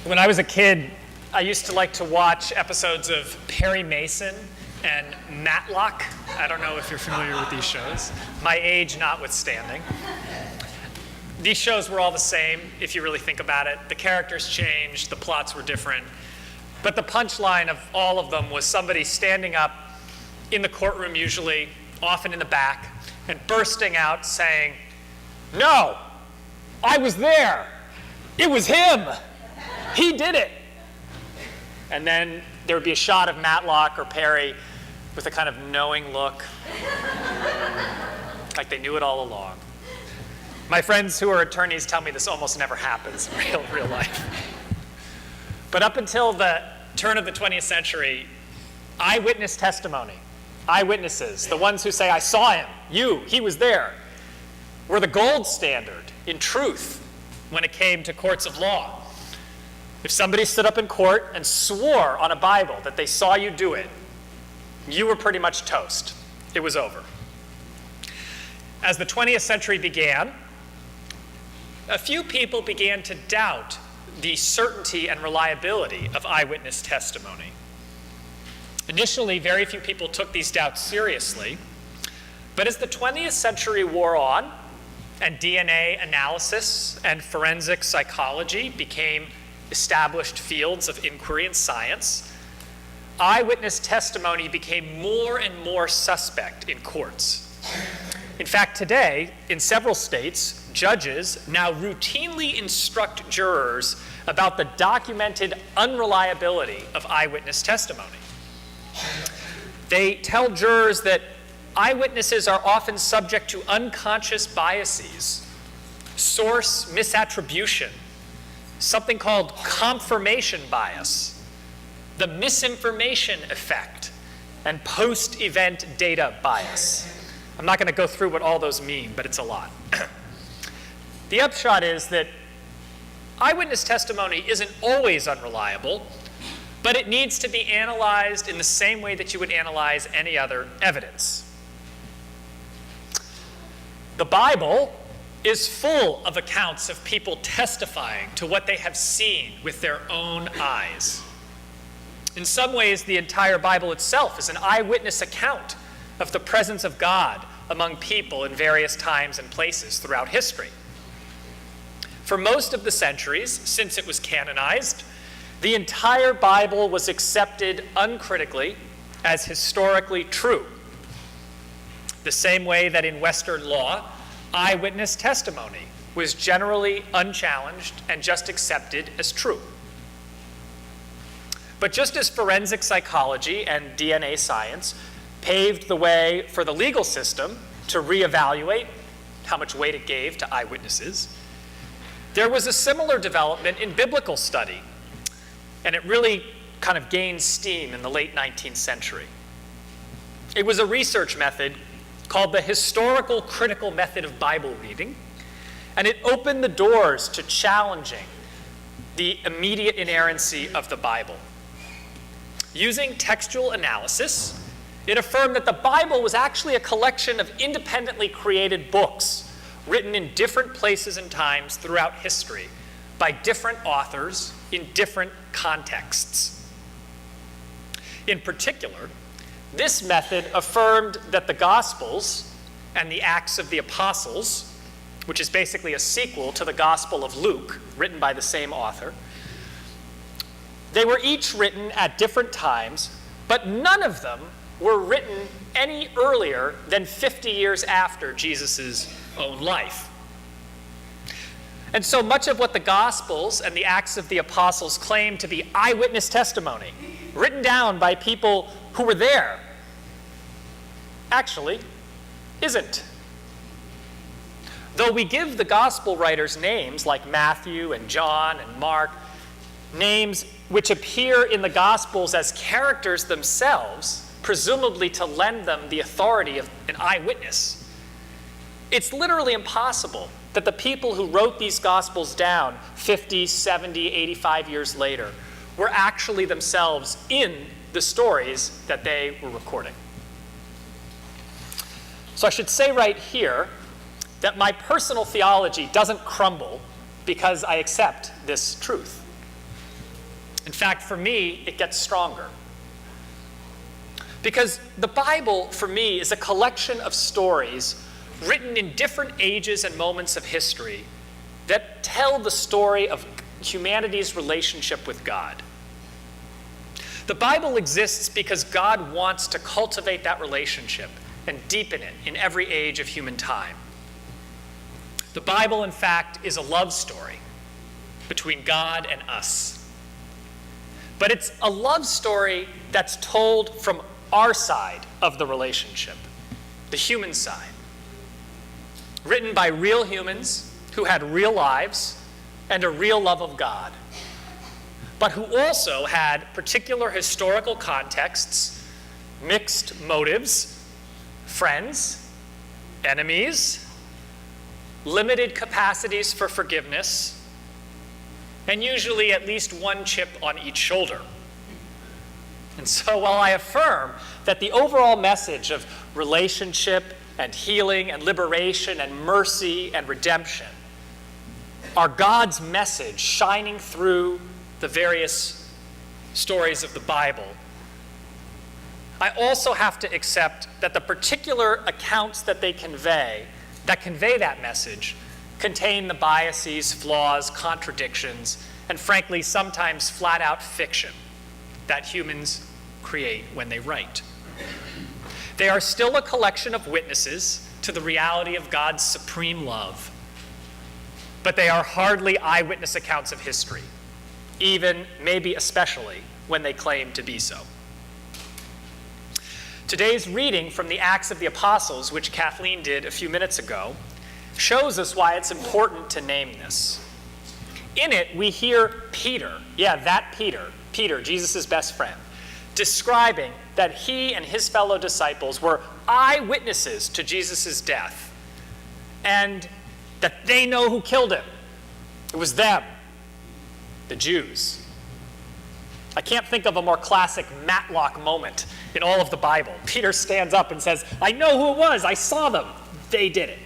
When I was a kid, I used to like to watch episodes of Perry Mason and Matlock. I don't know if you're familiar with these shows, my age notwithstanding. These shows were all the same, if you really think about it. The characters changed, the plots were different. But the punchline of all of them was somebody standing up in the courtroom usually, often in the back, and bursting out saying, "No, I was there. It was him. He did it." And then there would be a shot of Matlock or Perry with a kind of knowing look, like they knew it all along. My friends who are attorneys tell me this almost never happens in real life. But up until the turn of the 20th century, eyewitness testimony, eyewitnesses, the ones who say, "I saw him, he was there," were the gold standard in truth when it came to courts of law. If somebody stood up in court and swore on a Bible that they saw you do it, you were pretty much toast. It was over. As the 20th century began, a few people began to doubt the certainty and reliability of eyewitness testimony. Initially, very few people took these doubts seriously, but as the 20th century wore on and DNA analysis and forensic psychology became established fields of inquiry and science, eyewitness testimony became more and more suspect in courts. In fact, today, in several states, judges now routinely instruct jurors about the documented unreliability of eyewitness testimony. They tell jurors that eyewitnesses are often subject to unconscious biases, source misattribution, something called confirmation bias, the misinformation effect, and post-event data bias. I'm not going to go through what all those mean, but it's a lot. The upshot is that eyewitness testimony isn't always unreliable, but it needs to be analyzed in the same way that you would analyze any other evidence. The Bible is full of accounts of people testifying to what they have seen with their own eyes. In some ways, the entire Bible itself is an eyewitness account of the presence of God among people in various times and places throughout history. For most of the centuries since it was canonized, the entire Bible was accepted uncritically as historically true, the same way that in Western law, eyewitness testimony was generally unchallenged and just accepted as true. But just as forensic psychology and DNA science paved the way for the legal system to reevaluate how much weight it gave to eyewitnesses, there was a similar development in biblical study, and it really kind of gained steam in the late 19th century. It was a research method called the historical critical method of Bible reading, and it opened the doors to challenging the immediate inerrancy of the Bible. Using textual analysis, it affirmed that the Bible was actually a collection of independently created books written in different places and times throughout history by different authors in different contexts. In particular, this method affirmed that the Gospels and the Acts of the Apostles, which is basically a sequel to the Gospel of Luke, written by the same author, they were each written at different times, but none of them were written any earlier than 50 years after Jesus' own life. And so much of what the Gospels and the Acts of the Apostles claim to be eyewitness testimony, written down by people who were there, actually isn't. Though we give the Gospel writers names like Matthew and John and Mark, names which appear in the Gospels as characters themselves, presumably to lend them the authority of an eyewitness, it's literally impossible that the people who wrote these Gospels down 50, 70, 85 years later were actually themselves in the stories that they were recording. So I should say right here that my personal theology doesn't crumble because I accept this truth. In fact, for me, it gets stronger. Because the Bible, for me, is a collection of stories written in different ages and moments of history that tell the story of humanity's relationship with God. The Bible exists because God wants to cultivate that relationship and deepen it in every age of human time. The Bible, in fact, is a love story between God and us. But it's a love story that's told from our side of the relationship, the human side. Written by real humans who had real lives and a real love of God, but who also had particular historical contexts, mixed motives, friends, enemies, limited capacities for forgiveness, and usually at least one chip on each shoulder. And so while I affirm that the overall message of relationship and healing and liberation and mercy and redemption are God's message shining through the various stories of the Bible, I also have to accept that the particular accounts that they convey that message contain the biases, flaws, contradictions, and frankly, sometimes flat-out fiction that humans create when they write. They are still a collection of witnesses to the reality of God's supreme love, but they are hardly eyewitness accounts of history, even, maybe especially, when they claim to be so. Today's reading from the Acts of the Apostles, which Kathleen did a few minutes ago, shows us why it's important to name this. In it, we hear Peter, Peter, Jesus' best friend, describing that he and his fellow disciples were eyewitnesses to Jesus' death, and that they know who killed him. It was them, the Jews. I can't think of a more classic Matlock moment in all of the Bible. Peter stands up and says, I know who it was, I saw them, they did it.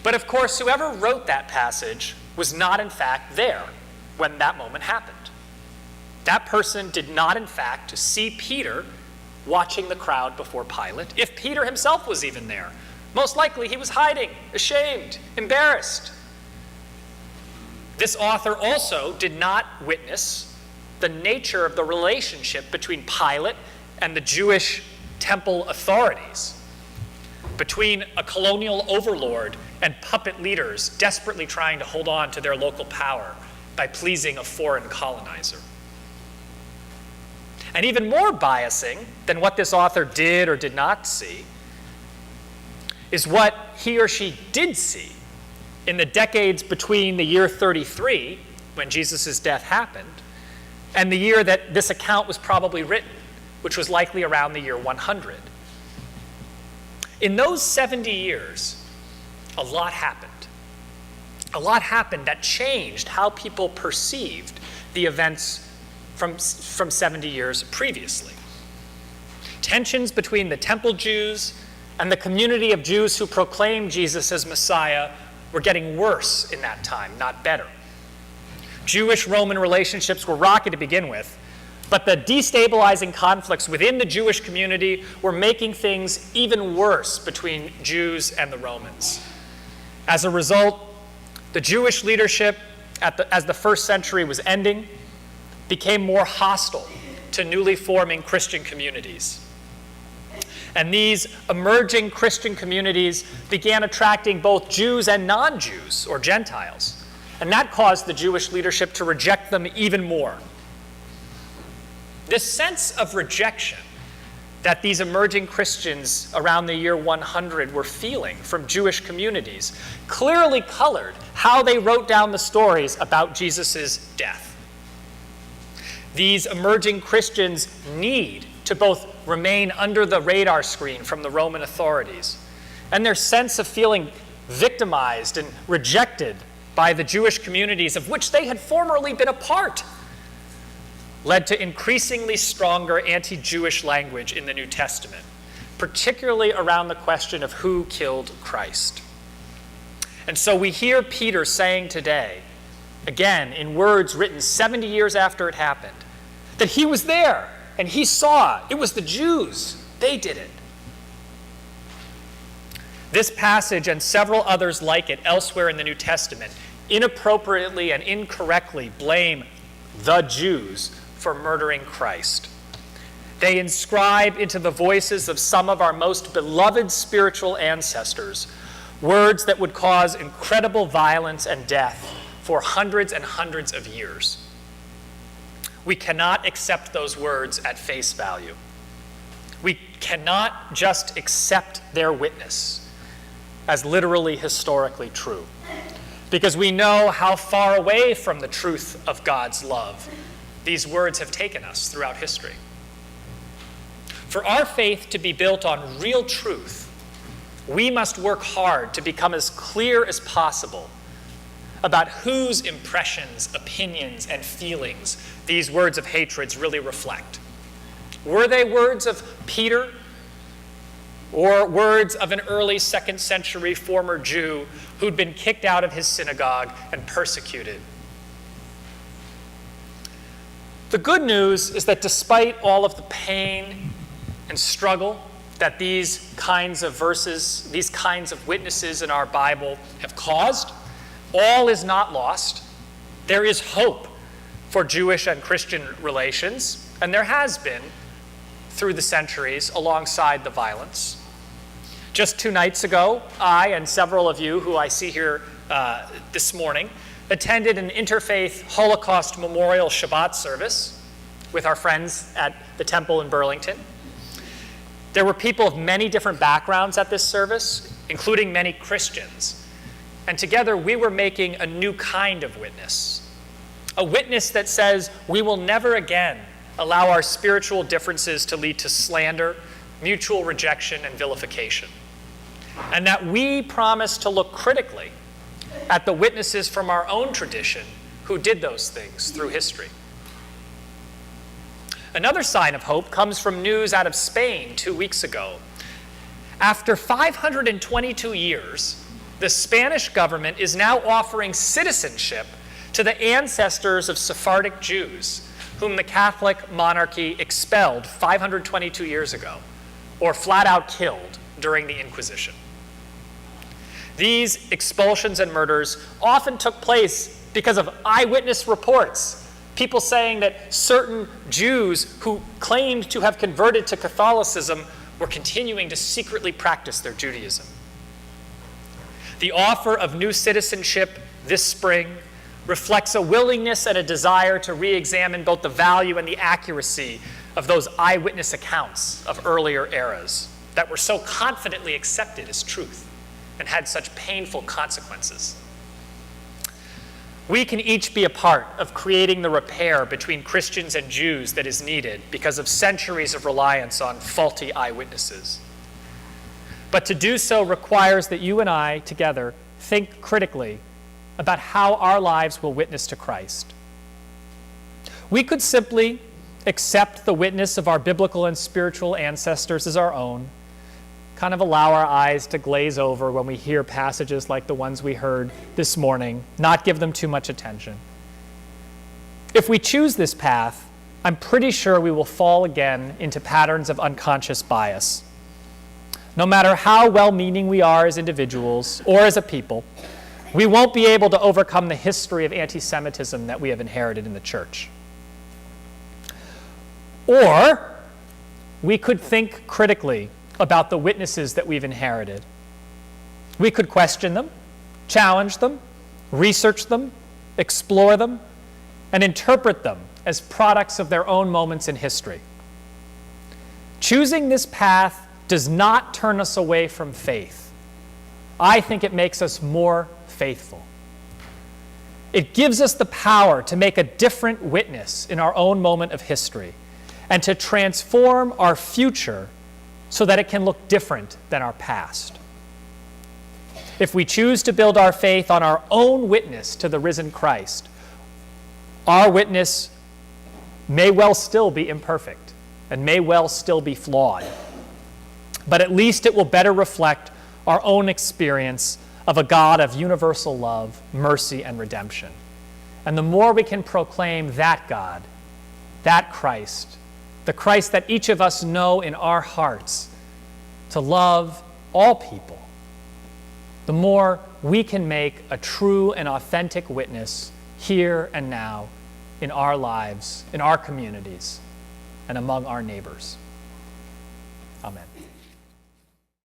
But of course, whoever wrote that passage was not in fact there when that moment happened. That person did not in fact see Peter watching the crowd before Pilate, if Peter himself was even there. Most likely he was hiding, ashamed, embarrassed. This author also did not witness the nature of the relationship between Pilate and the Jewish temple authorities, between a colonial overlord and puppet leaders desperately trying to hold on to their local power by pleasing a foreign colonizer. And even more biasing than what this author did or did not see is what he or she did see in the decades between the year 33, when Jesus' death happened, and the year that this account was probably written, which was likely around the year 100. In those 70 years, a lot happened. A lot happened that changed how people perceived the events from 70 years previously. Tensions between the temple Jews and the community of Jews who proclaimed Jesus as Messiah were getting worse in that time, not better. Jewish-Roman relationships were rocky to begin with, but the destabilizing conflicts within the Jewish community were making things even worse between Jews and the Romans. As a result, the Jewish leadership, as the first century was ending, became more hostile to newly forming Christian communities. And these emerging Christian communities began attracting both Jews and non-Jews, or Gentiles. And that caused the Jewish leadership to reject them even more. This sense of rejection that these emerging Christians around the year 100 were feeling from Jewish communities clearly colored how they wrote down the stories about Jesus' death. These emerging Christians need to both remain under the radar screen from the Roman authorities, and their sense of feeling victimized and rejected by the Jewish communities of which they had formerly been a part led to increasingly stronger anti-Jewish language in the New Testament, particularly around the question of who killed Christ. And so we hear Peter saying today again, in words written 70 years after it happened, that he was there and he saw it was the Jews. They did it. This passage and several others like it elsewhere in the New Testament inappropriately and incorrectly blame the Jews for murdering Christ. They inscribe into the voices of some of our most beloved spiritual ancestors words that would cause incredible violence and death for hundreds and hundreds of years. We cannot accept those words at face value. We cannot just accept their witness as literally historically true, because we know how far away from the truth of God's love these words have taken us throughout history. For our faith to be built on real truth, we must work hard to become as clear as possible about whose impressions, opinions, and feelings these words of hatreds really reflect. Were they words of Peter, or words of an early 2nd century former Jew who'd been kicked out of his synagogue and persecuted? The good news is that despite all of the pain and struggle that these kinds of verses, these kinds of witnesses in our Bible have caused, all is not lost. There is hope for Jewish and Christian relations, and there has been through the centuries alongside the violence. Just 2 nights ago, I and several of you who I see here this morning attended an interfaith Holocaust Memorial Shabbat service with our friends at the temple in Burlington. There were people of many different backgrounds at this service, including many Christians. And together we were making a new kind of witness. A witness that says we will never again allow our spiritual differences to lead to slander, mutual rejection, and vilification. And that we promise to look critically at the witnesses from our own tradition who did those things through history. Another sign of hope comes from news out of Spain 2 weeks ago. After 522 years, the Spanish government is now offering citizenship to the ancestors of Sephardic Jews whom the Catholic monarchy expelled 522 years ago, or flat out killed during the Inquisition. These expulsions and murders often took place because of eyewitness reports, people saying that certain Jews who claimed to have converted to Catholicism were continuing to secretly practice their Judaism. The offer of new citizenship this spring reflects a willingness and a desire to re-examine both the value and the accuracy of those eyewitness accounts of earlier eras that were so confidently accepted as truth and had such painful consequences. We can each be a part of creating the repair between Christians and Jews that is needed because of centuries of reliance on faulty eyewitnesses. But to do so requires that you and I together think critically about how our lives will witness to Christ. We could simply accept the witness of our biblical and spiritual ancestors as our own, kind of allow our eyes to glaze over when we hear passages like the ones we heard this morning, not give them too much attention. If we choose this path, I'm pretty sure we will fall again into patterns of unconscious bias. No matter how well-meaning we are as individuals or as a people, we won't be able to overcome the history of anti-Semitism that we have inherited in the church. Or we could think critically about the witnesses that we've inherited. We could question them, challenge them, research them, explore them, and interpret them as products of their own moments in history. Choosing this path does not turn us away from faith. I think it makes us more faithful. It gives us the power to make a different witness in our own moment of history and to transform our future so that it can look different than our past. If we choose to build our faith on our own witness to the risen Christ, our witness may well still be imperfect and may well still be flawed, but at least it will better reflect our own experience of a God of universal love, mercy, and redemption. And the more we can proclaim that God, that Christ, the Christ that each of us know in our hearts to love all people, the more we can make a true and authentic witness here and now in our lives, in our communities, and among our neighbors. Amen.